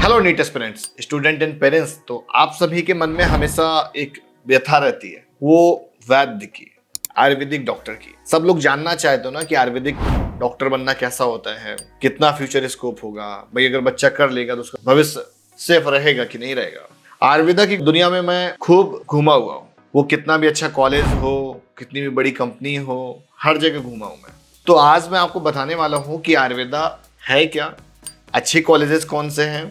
Hello NEET aspirants, student and parents. तो आप सभी के मन में हमेशा एक व्यथा रहती है, वो वैद्य की, आयुर्वेदिक डॉक्टर की। सब लोग जानना चाहते हो ना कि आयुर्वेदिक डॉक्टर बनना कैसा होता है, कितना फ्यूचर स्कोप होगा, भाई अगर बच्चा कर लेगा तो उसका भविष्य सेफ रहेगा कि नहीं रहेगा। आयुर्वेदा की दुनिया में मैं खूब घूमा हुआ हूँ, वो कितना भी अच्छा कॉलेज हो, कितनी भी बड़ी कंपनी हो, हर जगह घूमा हूँ मैं। तो आज मैं आपको बताने वाला हूँ कि आयुर्वेदा है क्या, अच्छे कॉलेजेस कौन से हैं,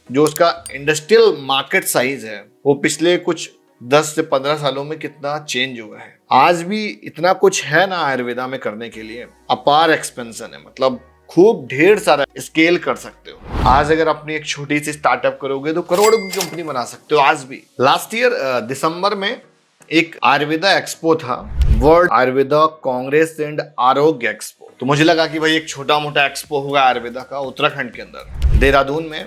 जो उसका इंडस्ट्रियल मार्केट साइज है वो पिछले कुछ 10 से 15 सालों में कितना चेंज हुआ है। आज भी इतना कुछ है ना आयुर्वेदा में करने के लिए, अपार एक्सपेंशन है, मतलब खूब ढेर सारा स्केल कर सकते हो। आज अगर अपनी एक छोटी सी स्टार्टअप करोगे तो करोड़ों की कंपनी बना सकते हो। आज भी लास्ट ईयर दिसंबर में एक आयुर्वेदा एक्सपो था, वर्ल्ड आयुर्वेदा कांग्रेस एंड आरोग्य एक्सपो। तो मुझे लगा कि भाई एक छोटा मोटा एक्सपो होगा आयुर्वेदा का उत्तराखंड के अंदर, देहरादून में।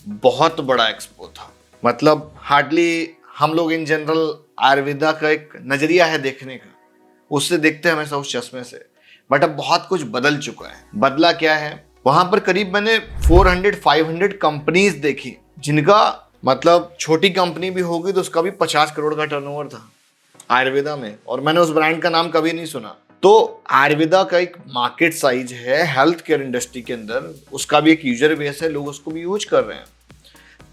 बहुत बड़ा एक्सपो था, मतलब हार्डली हम लोग इन जनरल आयुर्वेदा का एक नजरिया है देखने का, उससे देखते हैं हमेशा उस चश्मे से। बट अब बहुत कुछ बदल चुका है। बदला क्या है, वहां पर करीब मैंने 400-500 कंपनीज देखी, जिनका मतलब छोटी कंपनी भी होगी तो उसका भी 50 करोड़ का टर्नओवर था आयुर्वेदा में, और मैंने उस ब्रांड का नाम कभी नहीं सुना। तो आयुर्वेदा का एक मार्केट साइज है हेल्थ केयर इंडस्ट्री के अंदर, उसका भी एक यूजर बेस है, लोग उसको भी यूज कर रहे हैं।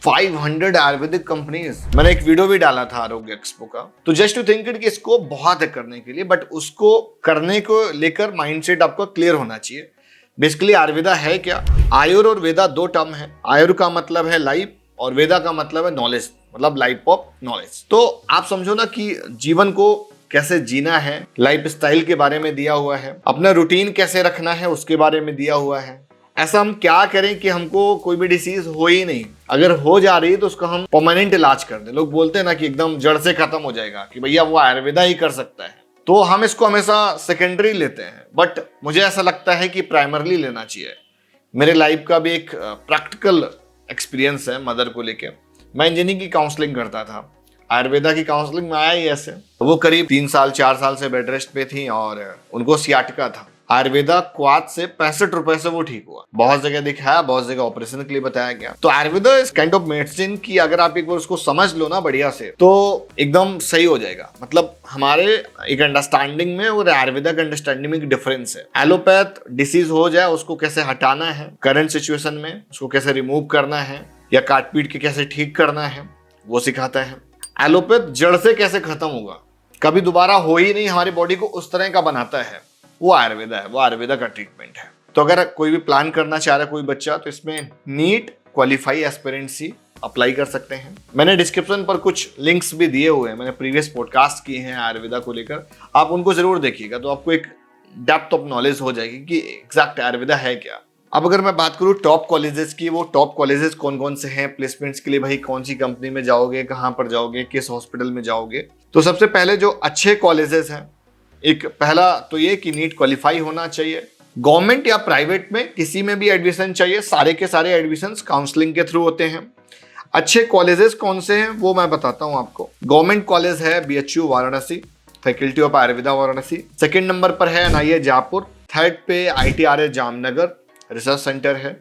500 आयुर्वेदिक कंपनीज, मैंने एक वीडियो भी डाला था आरोग्य एक्सपो का। तो जस्ट टू थिंक इट कि इसको बहुत है करने के लिए, बट उसको करने को लेकर माइंडसेट आपका क्लियर होना चाहिए। बेसिकली आयुर्वेदा है क्या, आयुर और वेदा दो टर्म है। आयुर का मतलब है लाइफ और वेदा का मतलब है नॉलेज, मतलब लाइफ ऑफ नॉलेज। तो आप समझो ना कि जीवन को कैसे जीना है, लाइफ स्टाइल के बारे में दिया हुआ है, अपना रूटीन कैसे रखना है उसके बारे में दिया हुआ है। ऐसा हम क्या करें कि हमको कोई भी डिसीज हो ही नहीं, अगर हो जा रही है तो उसका हम परमानेंट इलाज कर दें। लोग बोलते हैं ना कि एकदम जड़ से खत्म हो जाएगा, कि भैया वो आयुर्वेदा ही कर सकता है। तो हम इसको हमेशा सेकेंडरी लेते हैं, बट मुझे ऐसा लगता है कि प्राइमरली लेना चाहिए। मेरे लाइफ का भी एक प्रैक्टिकल एक्सपीरियंस है मदर को लेके। मैं इंजीनियरिंग की काउंसलिंग करता था, आयुर्वेदा की काउंसलिंग में आया ही ऐसे। वो करीब 3-4 साल से बेड रेस्ट पे थी और उनको सियाटिका था। आयुर्वेदा क्वाथ से 65 रुपए से वो ठीक हुआ। बहुत जगह दिखाया, बहुत जगह ऑपरेशन के लिए बताया गया। तो आयुर्वेदा इस काइंड ऑफ मेडिसिन की अगर आप एक बार उसको समझ लो ना बढ़िया से, तो एकदम सही हो जाएगा। मतलब हमारे एक अंडरस्टैंडिंग में और आयुर्वेदा के अंडरस्टैंडिंग में एक डिफरेंस है। एलोपैथ डिसीज हो जाए उसको कैसे हटाना है करंट सिचुएशन में, उसको कैसे रिमूव करना है या काट पीट के कैसे ठीक करना है, वो सिखाता है। एलोपैथ जड़ से कैसे खत्म होगा, कभी दोबारा हो ही नहीं, हमारी बॉडी को उस तरह का बनाता है, वो आयुर्वेदा है, वो आयुर्वेदा का ट्रीटमेंट है। तो अगर कोई भी प्लान करना चाह रहा है कोई बच्चा, तो इसमें नीट क्वालिफाई एस्पिरेंसी अप्लाई कर सकते हैं। मैंने डिस्क्रिप्शन पर कुछ लिंक्स भी दिए हुए हैं, मैंने प्रीवियस पॉडकास्ट किए हैं आयुर्वेदा को लेकर, आप उनको जरूर देखिएगा, तो आपको एक डेप्थ ऑफ नॉलेज हो जाएगी कि एग्जैक्ट आयुर्वेदा है क्या। अब अगर मैं बात करूँ टॉप कॉलेजेस की, वो टॉप कॉलेजेस कौन कौन से हैं प्लेसमेंट्स के लिए, भाई कौन सी कंपनी में जाओगे, कहाँ पर जाओगे, किस हॉस्पिटल में जाओगे। तो सबसे पहले जो अच्छे कॉलेजेस हैं, एक पहला तो ये कि नीट क्वालिफाई होना चाहिए। गवर्नमेंट या प्राइवेट में किसी में भी एडमिशन चाहिए, सारे के सारे एडमिशंस काउंसलिंग के थ्रू होते हैं। अच्छे कॉलेजेस कौन से हैं वो मैं बताता हूं आपको। गवर्नमेंट कॉलेज है BHU Varanasi, faculty of Ayurveda Varanasi. Second number पर है एनआईए जयपुर। थर्ड पे आईटीआरए जामनगर रिसर्च सेंटर है।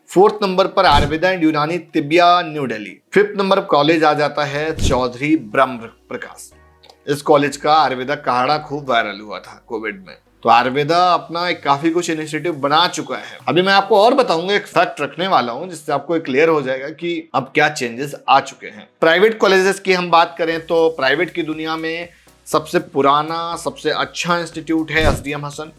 फोर्थ नंबर पर Ayurveda and Unani Tibbia New Delhi. Fifth number college आ जाता है चौधरी ब्रह्म प्रकाश। इस कॉलेज का आयुर्वेदा काढ़ा खूब वायरल हुआ था कोविड में। तो आयुर्वेदा अपना एक काफी कुछ इनिशिएटिव बना चुका है। अभी मैं आपको और बताऊंगा, एक फैक्ट रखने वाला हूं जिससे आपको क्लियर हो जाएगा कि अब क्या चेंजेस आ चुके हैं। प्राइवेट कॉलेजेस की हम बात करें तो प्राइवेट की दुनिया में सबसे पुराना, सबसे अच्छा इंस्टीट्यूट है एसडीएम हसन।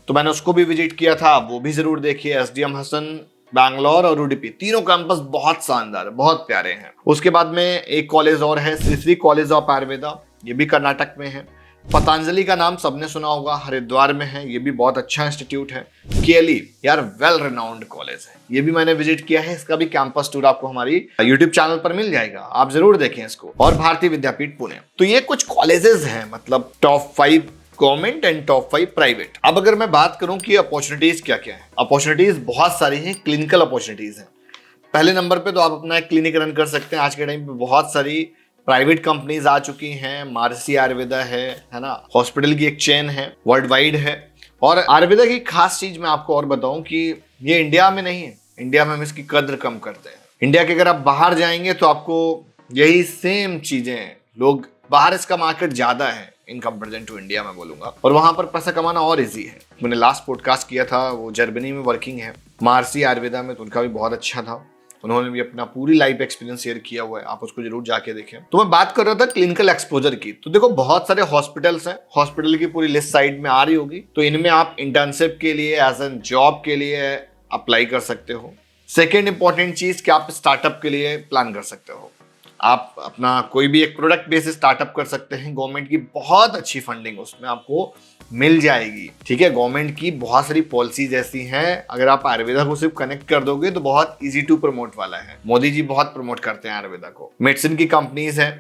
तो मैंने उसको भी विजिट किया था, वो भी जरूर देखिए। एसडीएम हसन बैंगलोर और उडुपी, तीनों कैंपस बहुत शानदार, बहुत प्यारे हैं। उसके बाद में एक कॉलेज और है, श्री श्री कॉलेज ऑफ आयुर्वेदा, ये भी कर्नाटक में है। पतंजलि का नाम सबने सुना होगा, हरिद्वार में है, ये भी बहुत अच्छा इंस्टीट्यूट है। केली यार वेल रिनाउंड कॉलेज है, ये भी मैंने विजिट किया है, इसका भी कैंपस टूर आपको हमारी यूट्यूब चैनल पर मिल जाएगा, आप जरूर देखें इसको। और भारतीय विद्यापीठ पुणे। तो ये कुछ कॉलेजेस हैं, मतलब top 5 government and top 5 private. अब अगर मैं बात करूं कि अपॉर्चुनिटीज क्या क्या है, अपॉर्चुनिटीज बहुत सारी हैं, क्लिनिकल अपॉर्चुनिटीज हैं। पहले नंबर पे तो आप अपना एक क्लिनिक रन कर सकते हैं। आज के टाइम पे बहुत सारी प्राइवेट कंपनीज आ चुकी हैं, मार्सी आयुर्वेदा है ना, हॉस्पिटल की एक चेन है, वर्ल्ड वाइड है। और आयुर्वेदा की खास चीज मैं आपको और बताऊं कि ये इंडिया में नहीं है, इंडिया में हम इसकी कद्र कम करते हैं। इंडिया के अगर आप बाहर जाएंगे तो आपको यही सेम चीजें, लोग बाहर इसका मार्केट ज्यादा है इन कंपेरिजन टू इंडिया मैं बोलूंगा, और वहां पर पैसा कमाना और इजी है। मैंने लास्ट पॉडकास्ट किया था, वो जर्मनी में वर्किंग है महर्षि आयुर्वेदा में, तो उनका भी बहुत अच्छा था। उन्होंने भी अपना पूरी लाइफ एक्सपीरियंस शेयर किया हुआ है, आप उसको जरूर जाके देखें। तो मैं बात कर रहा था क्लिनिकल एक्सपोजर की। तो देखो बहुत सारे हॉस्पिटल्स हैं, हॉस्पिटल की पूरी लिस्ट साइड में आ रही होगी, तो इनमें आप इंटर्नशिप के लिए एज एन जॉब के लिए अप्लाई कर सकते हो। सेकेंड इंपॉर्टेंट चीज कि आप स्टार्टअप के लिए प्लान कर सकते हो। आप अपना कोई भी एक प्रोडक्ट बेस्ड स्टार्टअप कर सकते हैं, गवर्नमेंट की बहुत अच्छी फंडिंग उसमें आपको मिल जाएगी। ठीक है, गवर्नमेंट की बहुत सारी पॉलिसीज ऐसी हैं, अगर आप आयुर्वेदा को सिर्फ कनेक्ट कर दोगे तो बहुत इजी टू प्रमोट वाला है। मोदी जी बहुत प्रमोट करते हैं आयुर्वेदा को। मेडिसिन की कंपनीज है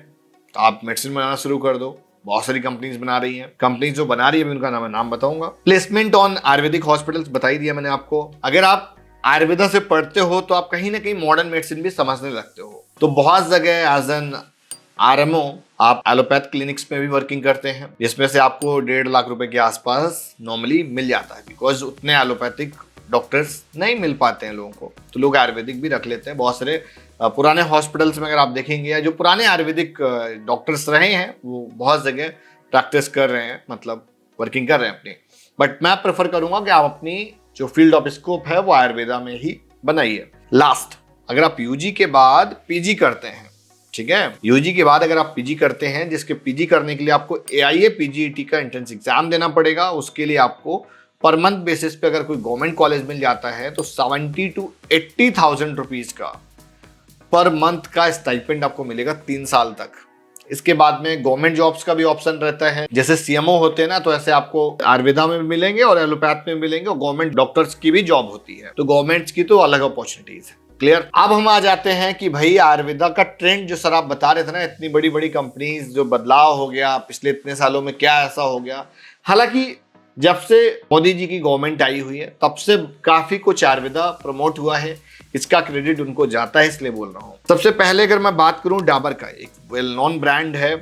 तो आप मेडिसिन बनाना शुरू कर दो, बहुत सारी कंपनीज बना रही हैं। कंपनीज जो बना रही है उनका नाम बताऊंगा। प्लेसमेंट ऑन आयुर्वेदिक हॉस्पिटल्स बता ही दिया मैंने आपको। अगर आप आयुर्वेदा से पढ़ते हो तो आप कहीं ना कहीं मॉडर्न मेडिसिन भी समझने लगते हो, तो बहुत जगह एज एन आरएमओ आप एलोपैथ क्लिनिक्स में भी वर्किंग करते हैं, जिसमें से आपको 1.5 लाख रुपए के आसपास नॉर्मली मिल जाता है, बिकॉज उतने एलोपैथिक डॉक्टर्स नहीं मिल पाते हैं लोगों को, तो लोग आयुर्वेदिक भी रख लेते हैं। बहुत सारे पुराने हॉस्पिटल्स में अगर आप देखेंगे, या जो पुराने आयुर्वेदिक डॉक्टर्स रहे हैं वो बहुत जगह प्रैक्टिस कर रहे हैं, मतलब वर्किंग कर रहे हैं अपनी। बट मैं प्रेफर करूंगा कि आप अपनी जो फील्ड ऑफ स्कोप है वो आयुर्वेदा में ही बनाइए। लास्ट, अगर आप यूजी के बाद पीजी करते हैं, ठीक है, यूजी के बाद अगर आप पीजी करते हैं, जिसके पीजी करने के लिए आपको एआईए पीजीईटी का एंट्रेंस एग्जाम देना पड़ेगा, उसके लिए आपको पर मंथ बेसिस पे अगर कोई गवर्नमेंट कॉलेज मिल जाता है तो 70 to 80,000 रुपीज का पर मंथ का स्टाइपेंड आपको मिलेगा 3 साल तक। इसके बाद में गवर्नमेंट जॉब्स का भी ऑप्शन रहता है, जैसे सीएमओ होते हैं ना, तो ऐसे आपको आयुर्वेदा में भी मिलेंगे और एलोपैथ में भी मिलेंगे, और गवर्नमेंट डॉक्टर्स की भी जॉब होती है, तो गवर्नमेंट्स की तो अलग अपॉर्चुनिटीज है। क्लियर। अब हम आ जाते हैं कि भाई आयुर्वेदा का ट्रेंड जो सर आप बता रहे थे ना, इतनी बड़ी बड़ी कंपनीज, जो बदलाव हो गया पिछले इतने सालों में, क्या ऐसा हो गया। हालांकि जब से मोदी जी की गवर्नमेंट आई हुई है तब से काफी कुछ आयुर्वेदा प्रमोट हुआ है, इसका क्रेडिट उनको जाता है, इसलिए बोल रहा हूं। सबसे पहले अगर मैं बात करूं, डाबर का एक वेल नोन ब्रांड है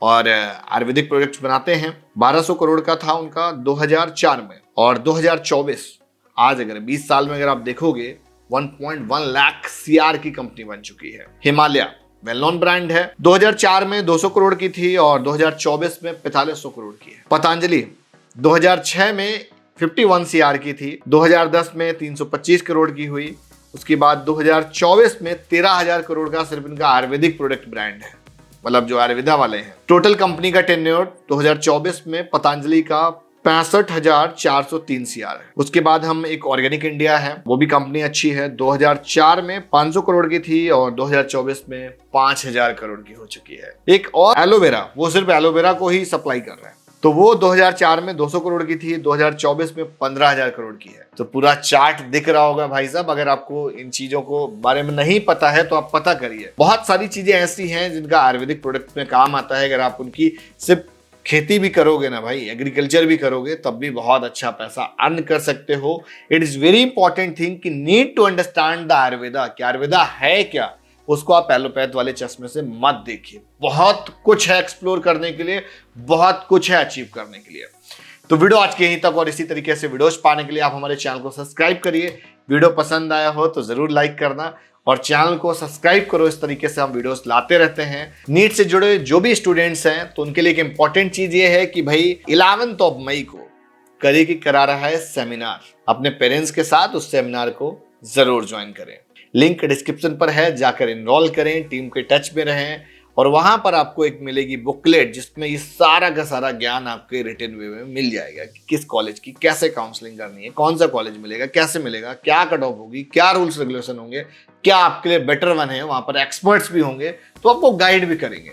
और आयुर्वेदिक प्रोडक्ट्स बनाते हैं। 1200 करोड़ का था उनका 2004 में, और 2024 आज अगर 20 साल में अगर आप देखोगे 1.1 लाख सीआर की कंपनी बन चुकी है। हिमालय वेल नोन ब्रांड है, 2004 में 200 करोड़ की थी और 2024 में 4500 करोड़ की है। पतंजलि 2006 में 51 सीआर की थी, 2010 में 325 करोड़ की हुई, उसके बाद 2024 में 13,000 करोड़ का सिर्फ इनका आयुर्वेदिक प्रोडक्ट ब्रांड है, मतलब जो आयुर्वेदा वाले हैं। टोटल कंपनी का टेन्योर 2024 में पतंजलि का 65,403 सीआर है। उसके बाद हम एक ऑर्गेनिक इंडिया है, वो भी कंपनी अच्छी है, 2004 में 500 करोड़ की थी और 2024 में 5,000 करोड़ की हो चुकी है। एक और एलोवेरा, वो सिर्फ एलोवेरा को ही सप्लाई कर रहा है, तो वो 2004 में 200 करोड़ की थी, 2024 में 15,000 करोड़ की है। तो पूरा चार्ट दिख रहा होगा भाई साहब। अगर आपको इन चीजों को बारे में नहीं पता है तो आप पता करिए। बहुत सारी चीजें ऐसी हैं जिनका आयुर्वेदिक प्रोडक्ट में काम आता है। अगर आप उनकी सिर्फ खेती भी करोगे ना भाई, एग्रीकल्चर भी करोगे, तब भी बहुत अच्छा पैसा अर्न कर सकते हो। It is very important thing कि need to understand the Ayurveda, कि आयुर्वेदा है क्या, उसको आप एलोपैथ वाले चश्मे से मत देखिए। बहुत कुछ है एक्सप्लोर करने के लिए, बहुत कुछ है अचीव करने के लिए। तो वीडियो आज के यहीं तक, और इसी तरीके से वीडियोस पाने के लिए आप हमारे चैनल को सब्सक्राइब करिए। वीडियो पसंद आया हो तो जरूर लाइक करना और चैनल को सब्सक्राइब करो। इस तरीके से हम वीडियोस लाते रहते हैं। नीट से जुड़े जो भी स्टूडेंट्स हैं तो उनके लिए एक इंपॉर्टेंट चीज ये है कि भाई 11 मई को करेगी करा रहा है सेमिनार, अपने पेरेंट्स के साथ उस सेमिनार को जरूर ज्वाइन करें। लिंक डिस्क्रिप्शन पर है, जाकर इनरोल करें, टीम के टच में रहें, और वहां पर आपको एक मिलेगी बुकलेट जिसमें ये सारा का सारा ज्ञान आपके रिटन वे में मिल जाएगा कि किस कॉलेज की कैसे काउंसलिंग करनी है, कौन सा कॉलेज मिलेगा, कैसे मिलेगा, क्या कट ऑफ होगी, क्या रूल्स रेगुलेशन होंगे, क्या आपके लिए बेटर वन है। वहां पर एक्सपर्ट्स भी होंगे तो आपको गाइड भी करेंगे।